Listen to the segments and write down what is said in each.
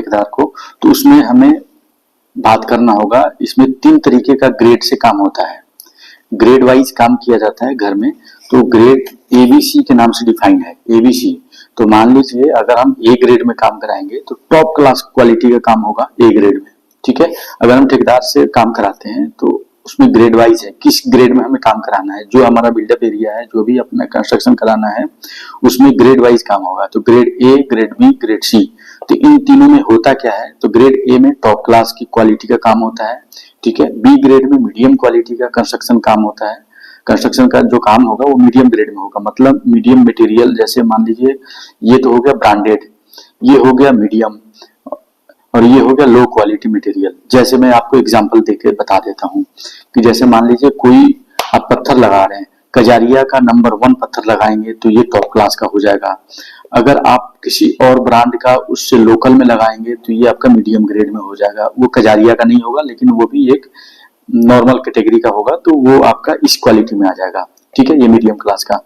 ठेकेदार को, तो उसमें हमें बात करना होगा। इसमें 3 तरीके का ग्रेड से काम होता है, ग्रेड वाइज काम किया जाता है घर में। तो ग्रेड एबीसी के नाम से डिफाइंड है, एबीसी। तो मान लीजिए अगर हम ए ग्रेड में काम कराएंगे तो टॉप क्लास क्वालिटी का काम होगा ए ग्रेड में, ठीक है। अगर हम ठेकेदार से काम कराते हैं तो उसमें ग्रेड वाइज है, किस ग्रेड में हमें काम कराना है, जो हमारा बिल्डअप एरिया है, जो भी अपना कंस्ट्रक्शन कराना है, उसमें ग्रेड वाइज काम होगा। तो grade A, grade B, grade C. तो इन तीनों में होता क्या है, तो ग्रेड ए में टॉप क्लास की क्वालिटी का काम होता है, ठीक है। बी ग्रेड में मीडियम क्वालिटी का कंस्ट्रक्शन काम होता है, कंस्ट्रक्शन का जो काम होगा वो मीडियम ग्रेड में होगा, मतलब मीडियम मटेरियल। जैसे मान लीजिए ये तो हो गया ब्रांडेड, ये हो गया मीडियम, और ये हो गया लो क्वालिटी मटेरियल। जैसे मैं आपको एग्जांपल देके बता देता हूँ कि जैसे मान लीजिए कोई आप पत्थर लगा रहे हैं, कजारिया का नंबर 1 पत्थर लगाएंगे तो ये टॉप क्लास का हो जाएगा। अगर आप किसी और ब्रांड का उससे लोकल में लगाएंगे तो ये आपका मीडियम ग्रेड में हो जाएगा। वो कजारिया का नहीं होगा, लेकिन वो भी एक नॉर्मल कैटेगरी का होगा, तो वो आपका इस क्वालिटी में आ जाएगा, ठीक है, ये मीडियम क्लास का।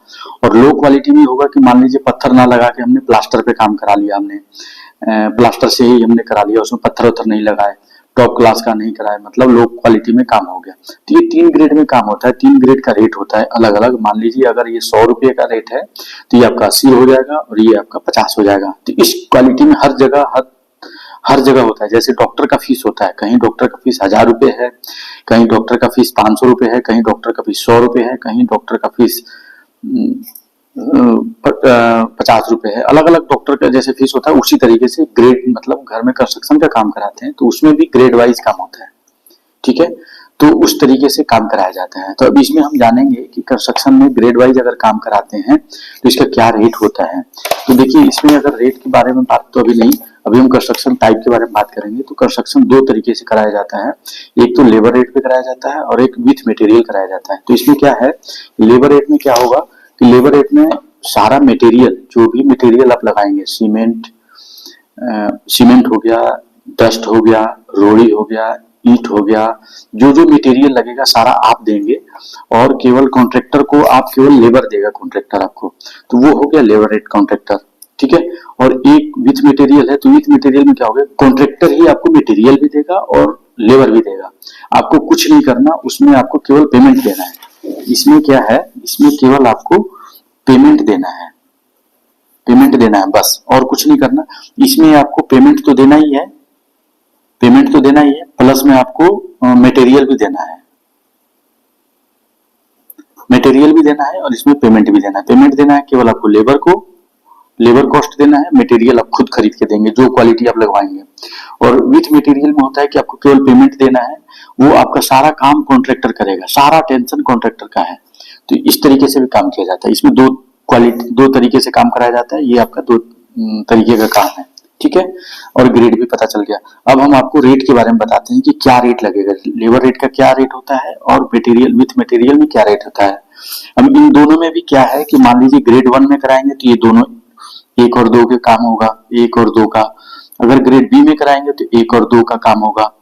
और लो क्वालिटी में होगा कि मान लीजिए पत्थर ना लगा के हमने प्लास्टर पे काम करा लिया, हमने प्लास्टर से ही हमने करा लिया, उसमें पत्थर उत्थर नहीं लगाए, टॉप क्लास का नहीं कराया, मतलब लो क्वालिटी में काम हो गया। तो ये 3 ग्रेड में काम होता है, 3 ग्रेड का रेट होता है अलग अलग। मान लीजिए अगर ये 100 रुपये का रेट है तो ये आपका 80 हो जाएगा और ये आपका 50 हो जाएगा। तो इस क्वालिटी में हर जगह होता है। जैसे डॉक्टर का फीस होता है, कहीं डॉक्टर का फीस 1000 रुपये है, कहीं डॉक्टर का फीस 500 रुपये है, कहीं डॉक्टर का फीस 100 रुपये है, कहीं डॉक्टर का फीस 50 रुपए है। अलग अलग डॉक्टर का जैसे फीस होता है उसी तरीके से ग्रेड, मतलब घर में कंस्ट्रक्शन का काम कराते हैं तो उसमें भी ग्रेड वाइज काम होता है, ठीक है। तो उस तरीके से काम कराया जाता है। तो अब इसमें हम जानेंगे कि कंस्ट्रक्शन में ग्रेड वाइज अगर काम कराते हैं तो इसका क्या रेट होता है। तो देखिए इसमें अगर रेट के बारे में बात तो अभी नहीं, अभी हम कंस्ट्रक्शन टाइप के बारे में बात करेंगे। तो कंस्ट्रक्शन 2 तरीके से कराया जाता है, एक तो लेबर रेट पे कराया जाता है और एक विथ मटेरियल कराया जाता है। तो इसमें क्या है, लेबर रेट में क्या होगा कि लेबर रेट में सारा मटेरियल, जो भी मटेरियल आप लगाएंगे, सीमेंट हो गया, डस्ट हो गया, रोड़ी हो गया, ईंट हो गया, जो जो मटेरियल लगेगा सारा आप देंगे और केवल कॉन्ट्रैक्टर को आप केवल लेबर देगा कॉन्ट्रैक्टर आपको। तो वो हो गया लेबर रेट कॉन्ट्रैक्टर, ठीक है। और एक विथ मटेरियल है, तो विथ मटेरियल में क्या होगा, कॉन्ट्रैक्टर ही आपको मटेरियल भी देगा और लेबर भी देगा, आपको कुछ नहीं करना, उसमें आपको केवल पेमेंट देना है। इसमें क्या है, इसमें केवल आपको पेमेंट देना है, पेमेंट देना है बस, और कुछ नहीं करना। इसमें आपको पेमेंट तो देना ही है, पेमेंट तो देना ही है, प्लस में आपको मटेरियल भी देना है, मटेरियल भी देना है और इसमें पेमेंट भी देना है। पेमेंट देना है केवल आपको लेबर को, लेबर कॉस्ट देना है, मटेरियल आप खुद खरीद के देंगे जो क्वालिटी आप लगवाएंगे। और विथ मटेरियल में होता है कि आपको केवल पेमेंट देना है, वो आपका सारा काम कॉन्ट्रैक्टर करेगा, सारा टेंशन कॉन्ट्रैक्टर का है। तो इस तरीके से भी काम किया जाता है। इसमें 2 तरीके से काम कराया जाता है, ये आपका 2 तरीके का काम है, ठीक है। और ग्रेड भी पता चल गया। अब हम आपको रेट के बारे में बताते हैं कि क्या रेट लगेगा, लेबर रेट का क्या रेट होता है और मटेरियल विथ मटेरियल में क्या रेट होता है। अब इन दोनों में भी क्या है कि मान लीजिए ग्रेड 1 में कराएंगे तो ये दोनों 1 और 2 के काम होगा, 1 और 2 का। अगर ग्रेड बी में कराएंगे तो 1 और 2 का काम होगा,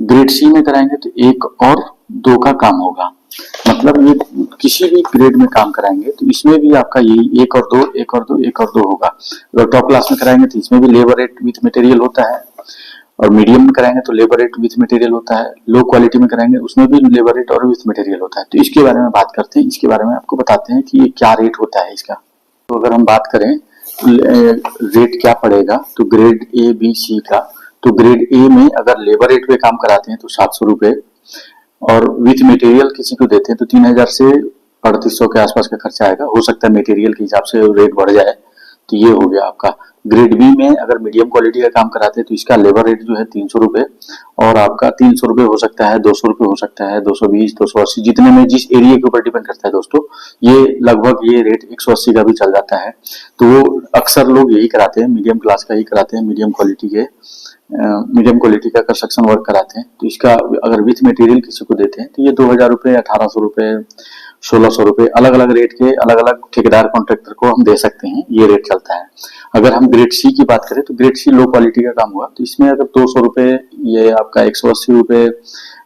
ग्रेड सी में कराएंगे तो 1 और 2 का काम होगा। मतलब ये किसी भी ग्रेड में काम कराएंगे तो इसमें भी आपका यही 1 और 2, 1 और 2, 1 और 2 होगा। अगर टॉप क्लास में कराएंगे तो इसमें भी लेबर रेट विथ मटेरियल होता है, और मीडियम में कराएंगे तो लेबर रेट विथ मटेरियल होता है, लो क्वालिटी में कराएंगे उसमें भी लेबर रेट और विथ मटेरियल होता है। तो इसके बारे में बात करते हैं, इसके बारे में आपको बताते हैं कि ये क्या रेट होता है इसका। तो अगर हम बात करें रेट क्या पड़ेगा, तो ग्रेड ए बी सी का, तो ग्रेड ए में अगर लेबर रेट पे काम कराते हैं तो 700 रुपए, और विथ मटेरियल किसी को देते हैं तो 3000 से 3800 के आसपास का खर्चा आएगा। हो सकता है मटेरियल के हिसाब से रेट बढ़ जाए। तो ये हो गया आपका। ग्रेड बी में अगर मीडियम क्वालिटी का काम कराते हैं तो इसका लेबर रेट जो है 300 रुपए, और आपका 300 रुपए हो सकता है, 200 रुपए हो सकता है, 220, 280, जितने में जिस एरिया के ऊपर डिपेंड करता है दोस्तों। ये लगभग ये रेट 180 का भी चल जाता है। तो वो अक्सर लोग यही कराते हैं, मीडियम क्लास का ही कराते हैं, मीडियम क्वालिटी का कंस्ट्रक्शन वर्क कराते हैं। तो इसका अगर विथ मटेरियल किसी को देते हैं तो ये 2000 रुपए, 1800 रुपए, 1600 रुपए, अलग अलग रेट के अलग अलग ठेकेदार कॉन्ट्रैक्टर को हम दे सकते हैं, ये रेट चलता है। अगर हम ग्रेड सी की बात करें तो ग्रेड सी लो क्वालिटी का काम हुआ तो इसमें अगर 200 रुपए, ये आपका 180 रुपए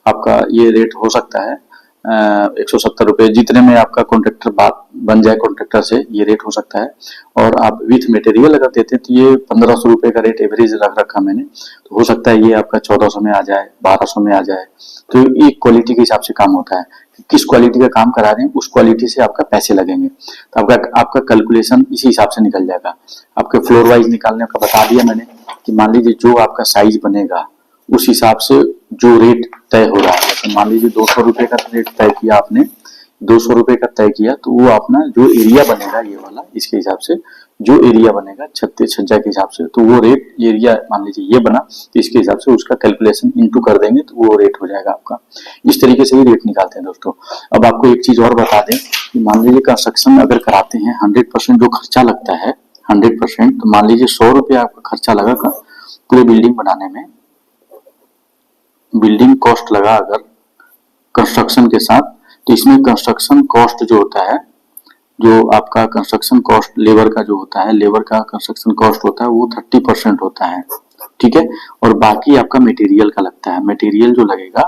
आपका ये रेट हो सकता है। 170 रुपए, जितने में आपका कॉन्ट्रैक्टर बात बन जाए कॉन्ट्रैक्टर से, ये रेट हो सकता है। और आप विथ मटेरियल अगर देते हैं तो ये 1500 रुपए का रेट एवरेज रख रखा मैंने, तो हो सकता है ये आपका 1400 में आ जाए, 1200 में आ जाए। तो ये क्वालिटी के हिसाब से काम होता है, किस क्वालिटी का काम करा रहे हैं उस क्वालिटी से आपका पैसे लगेंगे। तो आपका कैलकुलेशन इसी हिसाब से निकल जाएगा। आपके फ्लोर वाइज निकालने का बता दिया मैंने कि मान लीजिए जो आपका साइज बनेगा उस हिसाब से जो रेट तय हो रहा है। जैसे मान लीजिए 200 रुपए का रेट तय किया आपने, 200 रुपए का तय किया, तो वो अपना जो एरिया बनेगा ये वाला, इसके हिसाब से जो एरिया बनेगा छत्ते छज्जा के हिसाब से, तो वो रेट एरिया मान लीजिए ये बना, तो इसके हिसाब से उसका कैलकुलेशन इनटू कर देंगे तो वो रेट हो जाएगा आपका। इस तरीके से ही रेट निकालते हैं दोस्तों। अब आपको एक चीज और बता दें कि मान लीजिए कंस्ट्रक्शन अगर कराते हैं 100% जो खर्चा लगता है 100%, तो मान लीजिए 100 रुपये आपका खर्चा लगा पूरी बिल्डिंग बनाने में, बिल्डिंग कॉस्ट लगा अगर कंस्ट्रक्शन के साथ, तो इसमें कंस्ट्रक्शन कॉस्ट जो होता है, जो आपका कंस्ट्रक्शन कॉस्ट लेबर का जो होता है, लेबर का कंस्ट्रक्शन कॉस्ट होता है वो 30% होता है, ठीक है। और बाकी आपका मटेरियल का लगता है। मटेरियल जो लगेगा,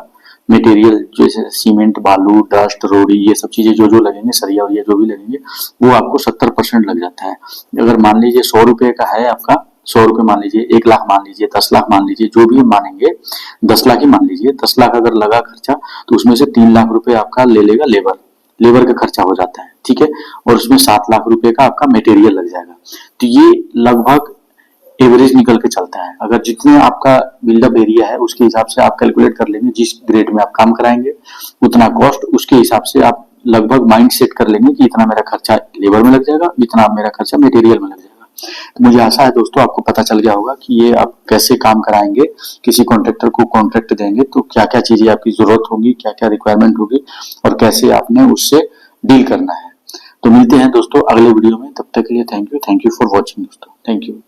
मटेरियल जैसे सीमेंट, बालू, डस्ट, रोड़ी, ये सब चीजें जो जो लगेंगे, सरिया और ये जो भी लगेंगे, वो आपको 70% लग जाता है। अगर मान लीजिए 100 रुपए का है आपका, 100 रुपए मान लीजिए, 1 लाख मान लीजिए, 10 लाख मान लीजिए, जो भी मानेंगे, 10 लाख ही मान लीजिए, 10 लाख अगर लगा खर्चा, तो उसमें से 3 लाख रुपए आपका ले लेगा लेबर, लेबर का खर्चा हो जाता है, ठीक है। और उसमें 7 लाख रुपए का आपका मटेरियल लग जाएगा। तो ये लगभग एवरेज निकल के चलता है। अगर जितने आपका बिल्डअप एरिया है उसके हिसाब से आप कैलकुलेट कर लेंगे, जिस ग्रेड में आप काम कराएंगे उतना कॉस्ट, उसके हिसाब से आप लगभग माइंड सेट कर लेंगे कि इतना मेरा खर्चा लेबर में लग जाएगा, इतना मेरा खर्चा मटेरियल में लग जाएगा। तो मुझे आशा है दोस्तों आपको पता चल गया होगा कि ये आप कैसे काम कराएंगे। किसी कॉन्ट्रैक्टर को कॉन्ट्रैक्ट देंगे तो क्या क्या चीजें आपकी जरूरत होगी, क्या क्या रिक्वायरमेंट होगी, और कैसे आपने उससे डील करना है। तो मिलते हैं दोस्तों अगले वीडियो में, तब तक के लिए थैंक यू फॉर वॉचिंग दोस्तों, थैंक यू।